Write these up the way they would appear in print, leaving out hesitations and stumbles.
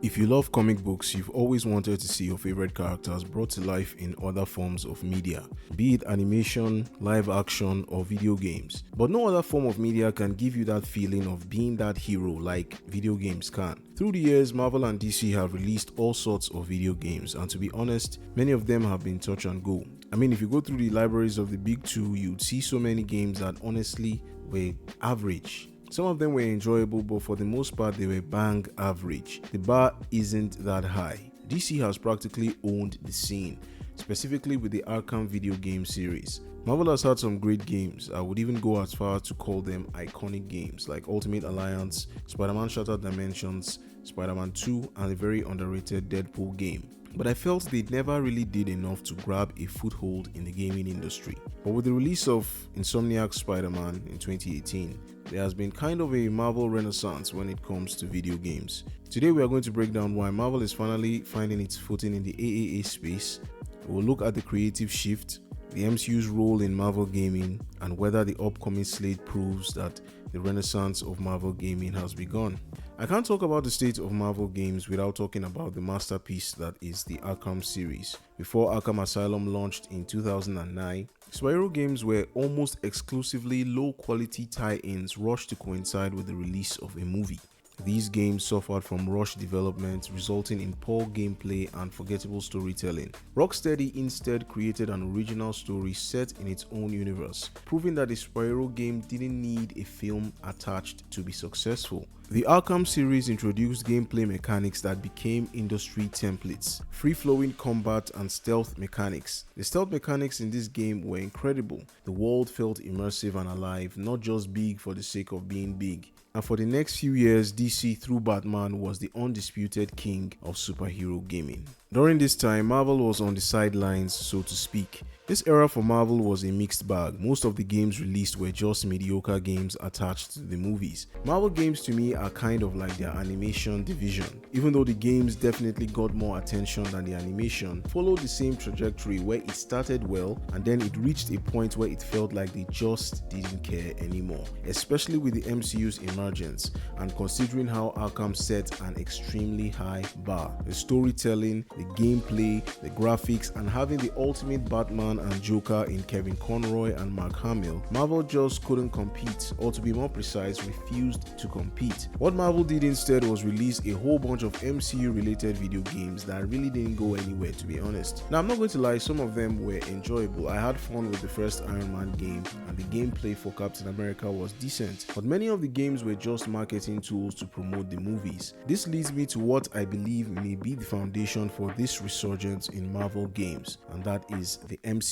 If you love comic books, you've always wanted to see your favorite characters brought to life in other forms of media, be it animation, live action, or video games. But no other form of media can give you that feeling of being that hero like video games can. Through the years, Marvel and DC have released all sorts of video games, and to be honest, many of them have been touch and go. I mean, if you go through the libraries of the big two, you'd see so many games that honestly were average. Some of them were enjoyable, but for the most part, they were bang average. The bar isn't that high. DC has practically owned the scene, specifically with the Arkham video game series. Marvel has had some great games. I would even go as far to call them iconic games like Ultimate Alliance, Spider-Man Shattered Dimensions, Spider-Man 2, and the very underrated Deadpool game. But I felt they never really did enough to grab a foothold in the gaming industry. But with the release of Insomniac's Spider-Man in 2018, there has been kind of a Marvel renaissance when it comes to video games. Today we are going to break down why Marvel is finally finding its footing in the AAA space. We'll look at the creative shift, the MCU's role in Marvel gaming, and whether the upcoming slate proves that the renaissance of Marvel gaming has begun. I can't talk about the state of Marvel games without talking about the masterpiece that is the Arkham series. Before Arkham Asylum launched in 2009, superhero games were almost exclusively low-quality tie-ins rushed to coincide with the release of a movie. These games suffered from rushed development, resulting in poor gameplay and forgettable storytelling. Rocksteady instead created an original story set in its own universe, proving that a superhero game didn't need a film attached to be successful. The Arkham series introduced gameplay mechanics that became industry templates, free-flowing combat and stealth mechanics. The stealth mechanics in this game were incredible. The world felt immersive and alive, not just big for the sake of being big. And for the next few years, DC through Batman was the undisputed king of superhero gaming. During this time, Marvel was on the sidelines, so to speak. This era for Marvel was a mixed bag. Most of the games released were just mediocre games attached to the movies. Marvel games to me are kind of like their animation division. Even though the games definitely got more attention than the animation, followed the same trajectory where it started well and then it reached a point where it felt like they just didn't care anymore. Especially with the MCU's emergence and considering how Arkham set an extremely high bar. The storytelling, the gameplay, the graphics, and having the ultimate Batman and Joker in Kevin Conroy and Mark Hamill, Marvel just couldn't compete, or to be more precise, refused to compete. What Marvel did instead was release a whole bunch of MCU related video games that really didn't go anywhere, to be honest. Now I'm not going to lie, some of them were enjoyable. I had fun with the first Iron Man game and the gameplay for Captain America was decent, but many of the games were just marketing tools to promote the movies. This leads me to what I believe may be the foundation for this resurgence in Marvel games, and that is the MCU.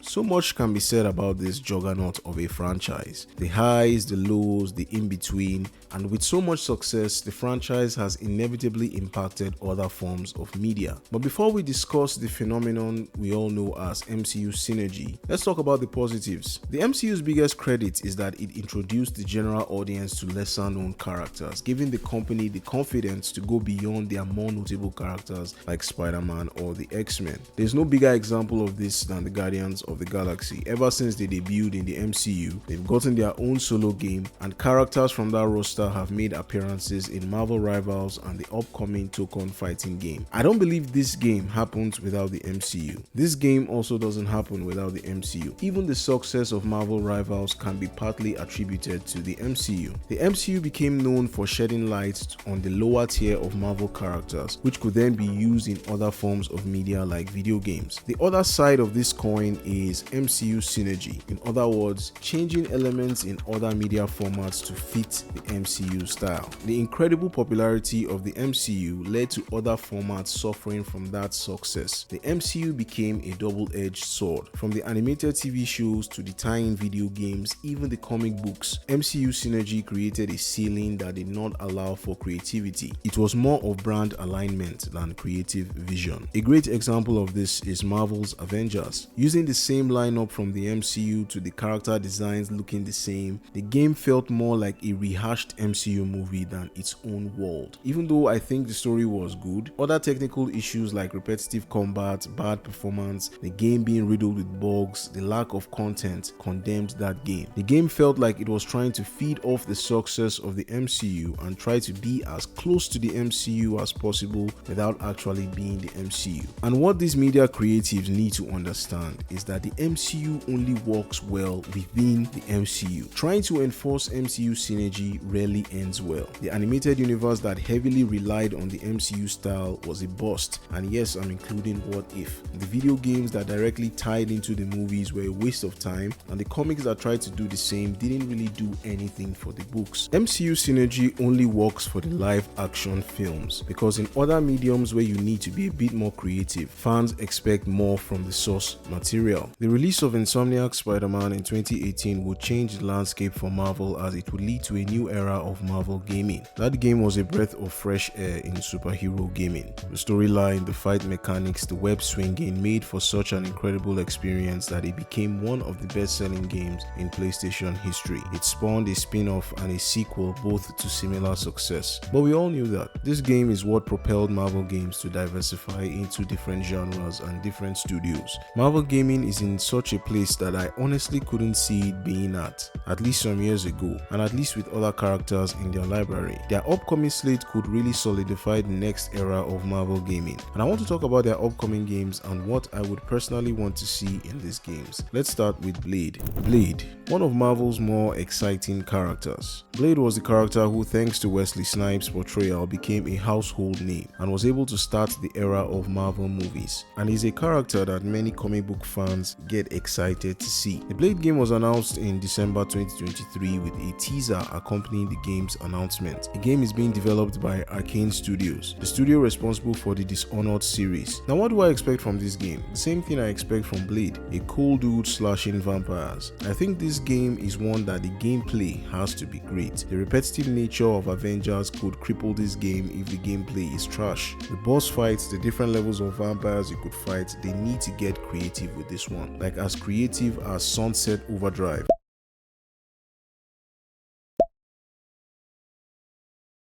So much can be said about this juggernaut of a franchise. The highs, the lows, the in-between, and with so much success, the franchise has inevitably impacted other forms of media. But before we discuss the phenomenon we all know as MCU synergy, let's talk about the positives. The MCU's biggest credit is that it introduced the general audience to lesser known characters, giving the company the confidence to go beyond their more notable characters like Spider-Man or the X-Men. There's no bigger example of this than the Guardians of the Galaxy. Ever since they debuted in the MCU, they've gotten their own solo game, and characters from that roster have made appearances in Marvel Rivals and the upcoming Token fighting game. I don't believe this game happens without the MCU. This game also doesn't happen without the MCU. Even the success of Marvel Rivals can be partly attributed to the MCU. The MCU became known for shedding light on the lower tier of Marvel characters, which could then be used in other forms of media like video games. The other side of this coin is MCU synergy. In other words, changing elements in other media formats to fit the MCU style. The incredible popularity of the MCU led to other formats suffering from that success. The MCU became a double-edged sword. From the animated TV shows to the tie-in video games, even the comic books, MCU synergy created a ceiling that did not allow for creativity. It was more of brand alignment than creative vision. A great example of this is Marvel's Avengers. Using the same lineup from the MCU to the character designs looking the same, the game felt more like a rehashed MCU movie than its own world. Even though I think the story was good, other technical issues like repetitive combat, bad performance, the game being riddled with bugs, the lack of content condemned that game. The game felt like it was trying to feed off the success of the MCU and try to be as close to the MCU as possible without actually being the MCU. And what these media creatives need to understand is that the MCU only works well within the MCU. Trying to enforce MCU synergy rarely ends well. The animated universe that heavily relied on the MCU style was a bust, and yes, I'm including What If. The video games that directly tied into the movies were a waste of time, and the comics that tried to do the same didn't really do anything for the books. MCU synergy only works for the live action films, because in other mediums where you need to be a bit more creative, fans expect more from the source material. The release of Insomniac Spider-Man in 2018 would change the landscape for Marvel, as it would lead to a new era of Marvel gaming. That game was a breath of fresh air in superhero gaming. The storyline, the fight mechanics, the web swinging made for such an incredible experience that it became one of the best-selling games in PlayStation history. It spawned a spin-off and a sequel, both to similar success. But we all knew that. This game is what propelled Marvel games to diversify into different genres and different studios. Marvel gaming is in such a place that I honestly couldn't see it being at least some years ago, and at least with other characters in their library. Their upcoming slate could really solidify the next era of Marvel gaming, and I want to talk about their upcoming games and what I would personally want to see in these games. Let's start with Blade. Blade, one of Marvel's more exciting characters. Blade was the character who, thanks to Wesley Snipes' portrayal, became a household name and was able to start the era of Marvel movies, and is a character that many comic book fans get excited to see. The Blade game was announced in December 2023 with a teaser accompanying the game's announcement. The game is being developed by Arcane Studios, the studio responsible for the Dishonored series. Now, what do I expect from this game? The same thing I expect from Blade, a cool dude slashing vampires. I think this game is one that the gameplay has to be great. The repetitive nature of Avengers could cripple this game if the gameplay is trash. The boss fights, the different levels of vampires you could fight, they need to get creative with this one, like as creative as Sunset Overdrive.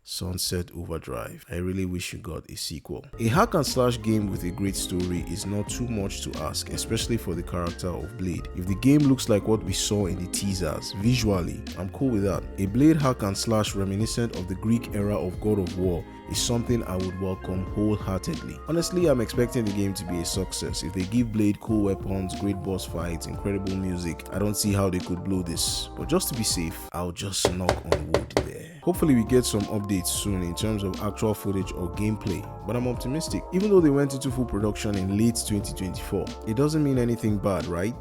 Sunset Overdrive. I really wish you got a sequel. A hack and slash game with a great story is not too much to ask, especially for the character of Blade. If the game looks like what we saw in the teasers, visually, I'm cool with that. A Blade hack and slash reminiscent of the Greek era of God of War is something I would welcome wholeheartedly. Honestly, I'm expecting the game to be a success. If they give Blade cool weapons, great boss fights, incredible music, I don't see how they could blow this. But just to be safe, I'll just knock on wood there. Hopefully we get some updates soon in terms of actual footage or gameplay, but I'm optimistic. Even though they went into full production in late 2024, it doesn't mean anything bad, right?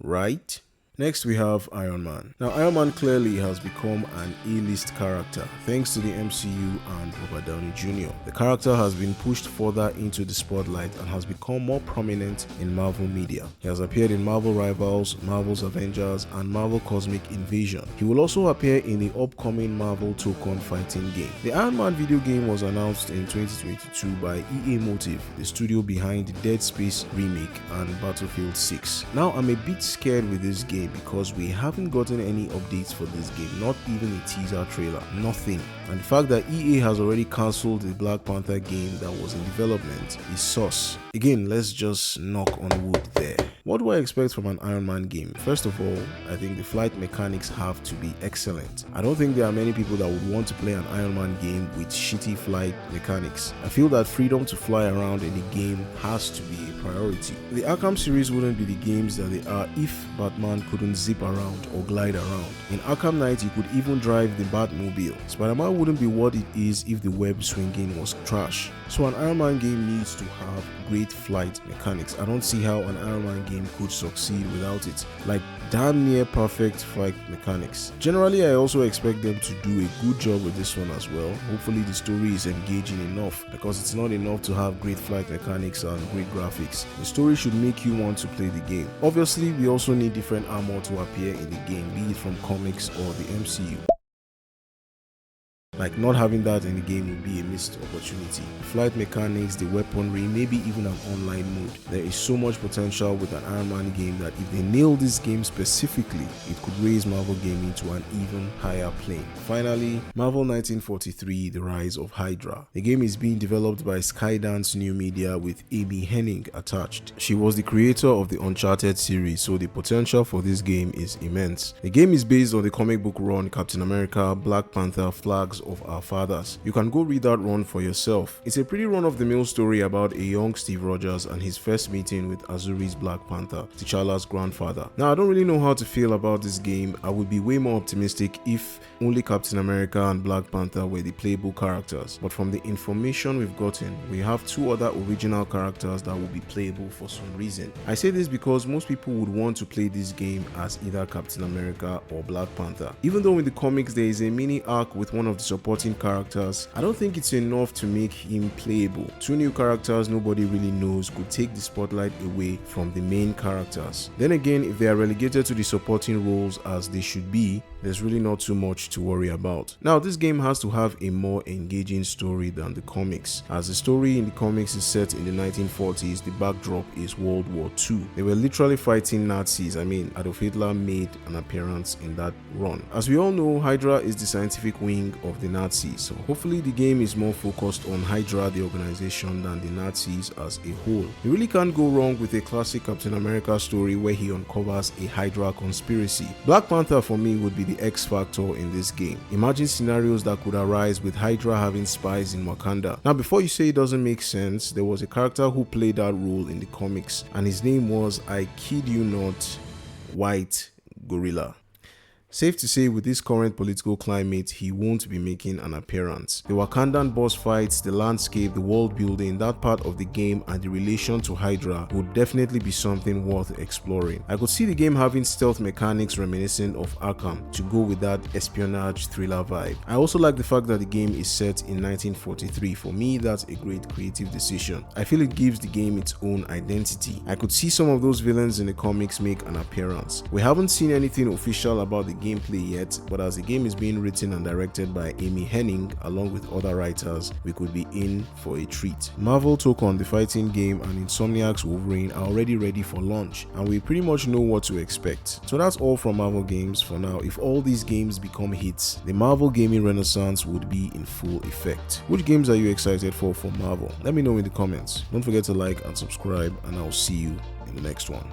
Right? Next we have Iron Man. Now, Iron Man clearly has become an A-list character thanks to the MCU and Robert Downey Jr. The character has been pushed further into the spotlight and has become more prominent in Marvel media. He has appeared in Marvel Rivals, Marvel's Avengers, and Marvel Cosmic Invasion. He will also appear in the upcoming Marvel Token fighting game. The Iron Man video game was announced in 2022 by EA Motive, the studio behind the Dead Space remake and Battlefield 6. Now, I'm a bit scared with this game because we haven't gotten any updates for this game, not even a teaser trailer, nothing. And the fact that EA has already cancelled the Black Panther game that was in development is sus. Again, let's just knock on wood there. What do I expect from an Iron Man game? First of all, I think the flight mechanics have to be excellent. I don't think there are many people that would want to play an Iron Man game with shitty flight mechanics. I feel that freedom to fly around in the game has to be a priority. The Arkham series wouldn't be the games that they are if Batman couldn't zip around or glide around. In Arkham Knight, you could even drive the Batmobile. Spider-Man wouldn't be what it is if the web swinging was trash. So an Iron Man game needs to have great flight mechanics. I don't see how an Iron Man game could succeed without it. Like damn near perfect flight mechanics. Generally, I also expect them to do a good job with this one as well. Hopefully the story is engaging enough, because it's not enough to have great flight mechanics and great graphics. The story should make you want to play the game. Obviously, we also need different armor to appear in the game, be it from comics or the MCU. Like, not having that in the game would be a missed opportunity. The flight mechanics, the weaponry, maybe even an online mode. There is so much potential with an Iron Man game that if they nail this game specifically, it could raise Marvel gaming to an even higher plane. Finally, Marvel 1943: The Rise of Hydra. The game is being developed by Skydance New Media with Amy Hennig attached. She was the creator of the Uncharted series, so the potential for this game is immense. The game is based on the comic book run Captain America: Black Panther: Flags of Our Fathers. You can go read that run for yourself. It's a pretty run-of-the-mill story about a young Steve Rogers and his first meeting with Azuri's Black Panther, T'Challa's grandfather. Now, I don't really know how to feel about this game. I would be way more optimistic if only Captain America and Black Panther were the playable characters, but from the information we've gotten, we have two other original characters that will be playable for some reason. I say this because most people would want to play this game as either Captain America or Black Panther. Even though in the comics there is a mini arc with one of the supporting characters, I don't think it's enough to make him playable. Two new characters nobody really knows could take the spotlight away from the main characters. Then again, if they are relegated to the supporting roles as they should be, there's really not too much to worry about. Now, this game has to have a more engaging story than the comics. As the story in the comics is set in the 1940s, the backdrop is World War II. They were literally fighting Nazis. Adolf Hitler made an appearance in that run. As we all know, Hydra is the scientific wing of the Nazis, so hopefully the game is more focused on Hydra, the organization, than the Nazis as a whole. You really can't go wrong with a classic Captain America story where he uncovers a Hydra conspiracy. Black Panther for me would be the X factor in this game. Imagine scenarios that could arise with Hydra having spies in Wakanda. Now, before you say it doesn't make sense, there was a character who played that role in the comics, and his name was, I kid you not, White Gorilla. Safe to say, with this current political climate, he won't be making an appearance. The Wakandan boss fights, the landscape, the world building, that part of the game and the relation to Hydra would definitely be something worth exploring. I could see the game having stealth mechanics reminiscent of Arkham to go with that espionage thriller vibe. I also like the fact that the game is set in 1943. For me, that's a great creative decision. I feel it gives the game its own identity. I could see some of those villains in the comics make an appearance. We haven't seen anything official about the gameplay yet, but as the game is being written and directed by Amy Hennig along with other writers, we could be in for a treat. Marvel took on the fighting game and Insomniac's Wolverine are already ready for launch, and we pretty much know what to expect. So that's all from Marvel games for now. If all these games become hits, the Marvel gaming renaissance would be in full effect. Which games are you excited for Marvel? Let me know in the comments. Don't forget to like and subscribe, and I'll see you in the next one.